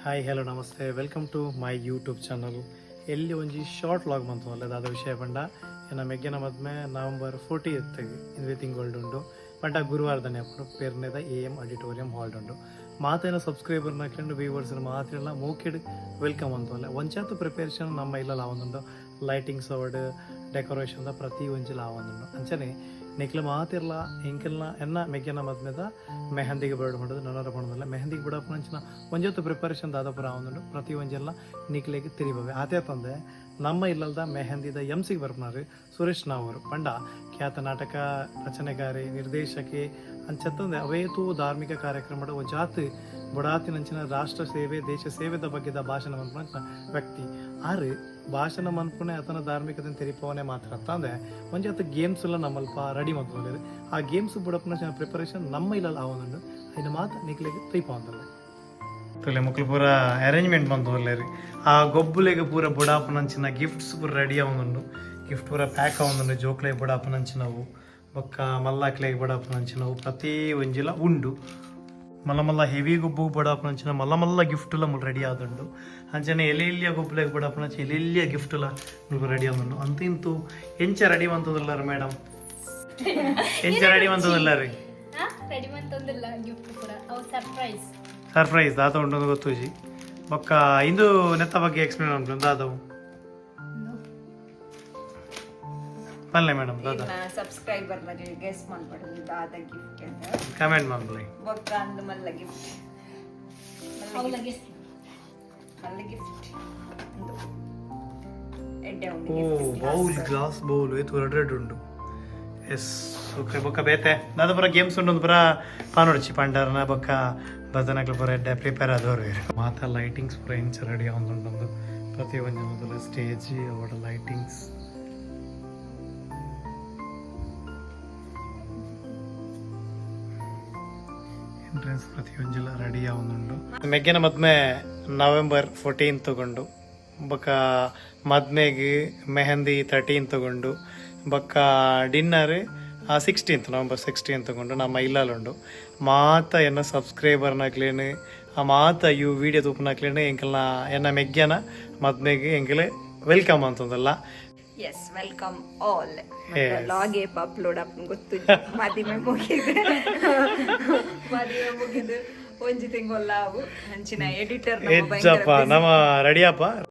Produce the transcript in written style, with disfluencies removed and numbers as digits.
Hi hello ನಮಸ್ತೆ welcome to my YouTube channel. ಎಲ್ಲಿ ಒಂಜಿ ಶಾರ್ಟ್ ವ್ಲಾಗ್ ಬಂತು ಅಲ್ಲದಾದ ವಿಷಯ ಪಂಡ ಎನ್ನ ಮೆಗ್ಗಿನ ಮದ್ಮೆ ನವಂಬರ್ 40th ಇನ್ವೆ ತಿಂಗಳು ಉಂಡು ಪಂಡ ಗುರುವಾರದನೆ ಅಪ್ಪು ಪೇರ್ನೆದ AM ಆಡಿಟೋರಿಯಂ ಹಾಲ್ ಉಂಡು ಮಾತೇನ ಸಬ್ಸ್ಕ್ರೈಬರ್ನ ಹಾಕೊಂಡು ವ್ಯೂವರ್ಸ್ನ ಮಾತೆಲ್ಲ ಮೂಕಿಡ್ ವೆಲ್ಕಮ್ ಅಂತು ಅಲ್ಲ ಒಂಚಾತು ಪ್ರಿಪೇರೇಷನ್ ನಮ್ಮ ಇಲ್ಲ ಆವೊಂದುಂಡು ಲೈಟಿಂಗ್ಸ್ ಅವಡ್ ಡೆಕೋರೇಷನ್ ಪ್ರತಿ ಒಂಜಿಲ ಆವೊಂದುಂಡು ಅಂಚನೆ ನೆಕ್ಲು ಮಾತಿರ್ಲ ಎಂಕೆಲ್ನ ಎನ್ನ ಮೆಗ್ಗಿನ ಮದ್ಮೆದ ಮೆಹಂದಿಗೆ ಬಿಡ ಮಾಡೋದು ನನರ ಬಣ್ಣದಲ್ಲ ಮೆಹಂದಿಗೆ ಬಿಡಪ್ಪ ಅಂಚಿನ ಒಂಜೊತ್ತು ಪ್ರಿಪರೇಷನ್ ದಾದಾಪುರ ಆವೊಂದುಂಡು ಪ್ರತಿ ಒಂಜೆಲ್ಲ ನಿಕ್ಲೆಗೆ ತಿರಿಬವೆ ಆತೇ ತಂದೆ ನಮ್ಮ ಇಲ್ಲದ ಮೆಹಂದಿದ ಎಂಸಿಗೆ ಬರ್ಪನಾರು ಸುರೇಶ್ ನಾವರು ಪಂಡ ಖ್ಯಾತ ನಾಟಕ ರಚನೆಗಾರಿ ನಿರ್ದೇಶಕಿ ಅಂಚತ್ತಂದೆ ಅವೇತು ಧಾರ್ಮಿಕ ಕಾರ್ಯಕ್ರಮದ ಜಾತಿ ಬುಡಾತಿನಂಚಿನ ರಾಷ್ಟ್ರ ಸೇವೆ ದೇಶ ಸೇವೆದ ಬಗ್ಗೆದ ಭಾಷಣ ಮನ್ಪುನ ವ್ಯಕ್ತಿ ಆರು ಭಾಷಣ ಮನ್ಪುಣೆ ಆತನ ಧಾರ್ಮಿಕತೆ ತೆರಿಪವನೆ ಮಾತ್ರ ಅಂದ್ರೆ ಒಂಜಾತ ಗೇಮ್ಸ್ ಎಲ್ಲ ನಮ್ಮಲ್ಪ ರೆಡಿ ಮಾಡ್ಕೊಂಡ್ರೆ ಆ ಗೇಮ್ಸ್ ಬುಡಪ್ಪನ ಪ್ರಿಪರೇಷನ್ ನಮ್ಮ ಇಲ್ಲ ಆವೊಂದುಂಡು ಅದನ್ನ ಮಾತ್ರ ನಿಕ್ಲಿಗೆ ತೈಪವಂತಲ್ಲ ತುಲೆ ಮಕ್ಕಳು ಪೂರ ಅರೇಂಜ್ಮೆಂಟ್ ಬಂತು ರೀ ಆ ಗೊಬ್ಬುಲೆಗೆ ಪೂರ ಬುಡಾಪನಂಚಿನ ಗಿಫ್ಟ್ಸ್ ಪೂರ ರೆಡಿ ಆವೊಂದುಂಡು ಗಿಫ್ಟ್ ಪೂರ ಪ್ಯಾಕ್ ಆವೊಂದುಂಡು ಜೋಕ್ಲೆಗೆ ಬುಡಾಪನಂಚಿನವು ಬೊಕ್ಕ ಮಲ್ಲಾಕ್ಲೆಗೆ ಬುಡಾಪನಂಚಿನವು ಪ್ರತಿ ಒಂಜಿಲ ಉಂಡು ಮಲ್ಲ ಮಲ್ಲ ಹೆವಿ ಗೊಬ್ಬು ಬುಡಾಪನಂಚಿನ ಮಲ್ಲ ಮಲ್ಲ ಗಿಫ್ಟ್ಲ ಮುಲ್ ರೆಡಿ ಆದುಂಡು ಅಂಚನೆ ಎಲೆಲ್ಲಿಯ ಗೊಬ್ಬಲೆಗೆ ಬುಡಾಪನಂಚಿ ಎಲೆಲ್ಲಿಯ ಗಿಫ್ಟ್ಲ ಮುಲ್ ರೆಡಿ ಆದುಂಡು ಅಂತಿಂತು ಎಂಚ ರೆಡಿ ಬಂತದಲ್ಲ ರೀ ಮೇಡಮ್ ಎಂಚ ರೆಡಿ ಬಂತದಲ್ಲ ರೀ ಸರ್ಪ್ರೈಸ್ ದಾದ ಉಂಟು ಗೊತ್ತುಜಿ ಬೊಕ್ಕ ಇಂದು ನೆತ್ತ ಬಗ್ಗೆ ಎಕ್ಸ್ಪ್ಲೇನ್ ಉಂಟು ದಾದವು ಪಲ್ಲೆ ಮೇಡಮ್ ದಾದ ಸಬ್ಸ್ಕ್ರೈಬರ್ ಬಗ್ಗೆ ಗೆಸ್ ಮಾಡ್ಬಿಡೋದು ದಾದ ಗಿಫ್ಟ್ ಅಂತ ಕಮೆಂಟ್ ಮಾಡ್ಲಿ ಬೊಕ್ಕ ಅಂದು ಮಲ್ಲ ಗಿಫ್ಟ್ ಮಲ್ಲ ಗಿಫ್ಟ್ ಎಡ್ಡೆ ಓ ಬೌಲ್ ಗ್ಲಾಸ್ ಬೌಲ್ ಇದು ರೆಡ್ ಉಂಡು ಎಸ್ ಓಕೆ ಬೊಕ್ಕ ಬೇತೆ ದಾದ ಪುರ ಗೇಮ್ಸ್ ಉಂಡು ಪುರ ಪಾನೊಡ್ಚಿ ಪಂಡರ್ನ ಬೊಕ್ಕ ಭಜನಗಳು ಪುರ ಎಡ್ಡೆ ಪ್ರಿಪೇರ್ ಆದವರು ಮಾತ ಲೈಟಿಂಗ್ಸ್ ಪುರ ಇಂಚ ರೆಡಿ ಆವೊಂದುಂಡು ಪ್ರತಿ ಒಂಜಿ ಮೊದಲ ಸ್ಟೇಜ್ ಅವಡ ಲೈಟಿಂಗ್ಸ್ ಎಂಟ್ರೆನ್ಸ್ ಪ್ರತಿ ಒಂಜಿಲ ರೆಡಿ ಆವೊಂದುಂಡು ಮೆಗ್ಗಿನ ಮದ್ಮೆ ನವೆಂಬರ್ 14 ತಗೊಂಡು ಬೊಕ್ಕ ಮದ್ಮೆಗೆ ಮೆಹಂದಿ 13 ತಗೊಂಡು ಬೊಕ್ಕ ಡಿನ್ನರ್ 16th ನವಂಬರ್ 16 ತಗೊಂಡು ನಮ್ಮ ಇಲ್ಲುಂಡು ಮಾತ ಎನ್ನ ಸಬ್ಸ್ಕ್ರೈಬರ್ನಾಗ್ಲೇನು ಆ ಮಾತ ಇವು ವಿಡಿಯೋ ತೂಪನಾಗ್ಲೇನು ಎಂಕಲ್ನ ಎನ್ನ ಮೆಗ್ಗ್ಯನ ಮದ್ಮೆಗೆ ಎಂಕಲೆ ವೆಲ್ಕಮ್ ಅಂತಂದಲ್ಲ ಎಸ್ ವೆಲ್ಕಮ್ ಆಲ್ ಲಾಗ್ ಏಪ್ ಅಪ್ಲೋಡ್ ಅಪ್ಪ ಗೊತ್ತು ಮದುವೆ ಮುಗಿದು ಒಂಜಿ ತಿಂಗೊಲ್ಲ ಅವು ಅಂಚಿನ ಎಡಿಟರ್ ನಮ್ಮ ರೆಡಿಯಪ್ಪ